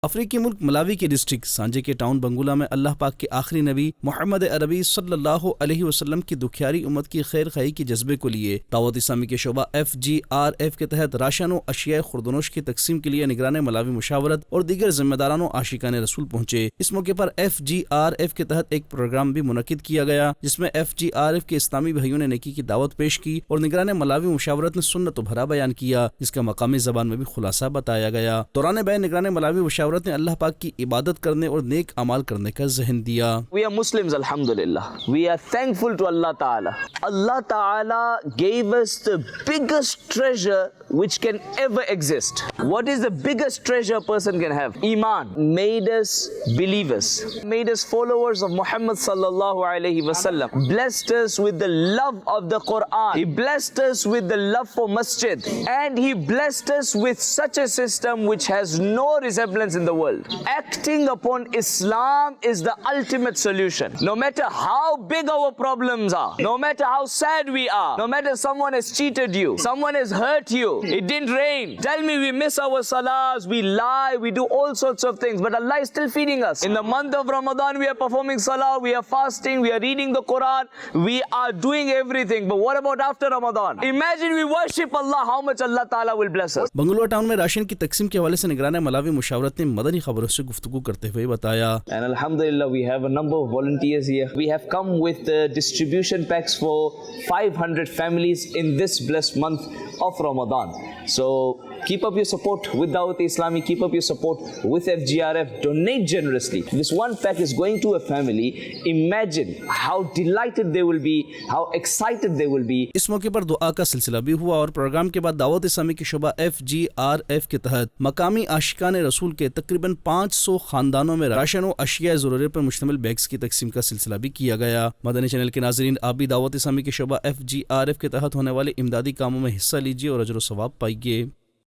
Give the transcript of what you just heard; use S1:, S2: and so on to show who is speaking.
S1: अफ्रीकी मुल्क मलावी के डिस्ट्रिक्ट सांजे के टाउन बंगुला में अल्लाह पाक के आखिरी नबी मोहम्मद अरबी सल्लल्लाहु अलैहि वसल्लम की दुखियारी उम्मत की खैर खाई के जज्बे को लिए दावत इस्लामी के शोबा FGRF के तहत राशन और अशिया खुर्दनोश की तकसीम के लिए निगरान मलावी मुशावरत और दीगर जिम्मेदारान आशिकान रसूल पहुंचे। इस मौके पर FGRF के तहत एक प्रोग्राम भी मुनक्किद किया गया जिसमें FGRF के इस्लामी भाइयों ने नेकी की दावत पेश की और निगरान मलावी मुशावरत ने सुन्नत भरा बयान किया, जिसका मकामी जबान में भी खुलासा बताया गया। दौरान बयान निगरान मलावी मुशावरत ने अल्लाह पाक की इबादत करने और नेक अमाल करने का ज़हन दिया।
S2: We are Muslims, alhamdulillah. We are thankful to Allah Ta'ala. Allah Ta'ala gave us the biggest treasure which can ever exist. What is the biggest treasure a person can have? Iman. Made us believers. Made us followers of Muhammad sallallahu alaihi wasallam. Blessed us with the love of the Quran. He blessed us with the love for masjid. And He blessed us with such a system which has no resemblance in the world. Acting upon Islam is the ultimate solution. No matter how big our problems are, no matter how sad we are, no matter someone has cheated you, someone has hurt you, it didn't rain. Tell me, we miss our salahs, we lie, we do all sorts of things, but Allah is still feeding us. In the month of Ramadan, we are performing salah, we are fasting, we are reading the Quran, we are doing everything. But what about after Ramadan? Imagine we worship Allah, how much Allah Ta'ala will bless us.
S1: बंगुला town में ration की तकसीम के हवाले से निगरान Malawi मुशावरत ने मदनी खबरों से गुफ्तगू करते हुए बताया।
S2: And alhamdulillah, we have a number of volunteers here. We have come with distribution packs for 500 families in this blessed month of Ramadan. So keep up your support with Dawateislami, keep up your support with FGRF, donate generously. This one pack is going to a family. Imagine how delighted they will be, how excited they will be.
S1: इस मौके पर दुआ का सिलसिला भी हुआ और programme के बाद दावत इस्लामी की शोबा FGRF के तहत मकामी आशिकान रसूल के तकरीबन 500 खानदानों में राशन और अशिया ज़रूरत पर मुश्तमिल बैग्स की तकसीम का सिलसिला भी किया गया। मदनी चैनल के नाज़रीन, आप भी दावत इस्लामी की शोबा FGRF के तहत होने वाले इमदादी कामों में हिस्सा लीजिए और अजर व सवाब पाइए।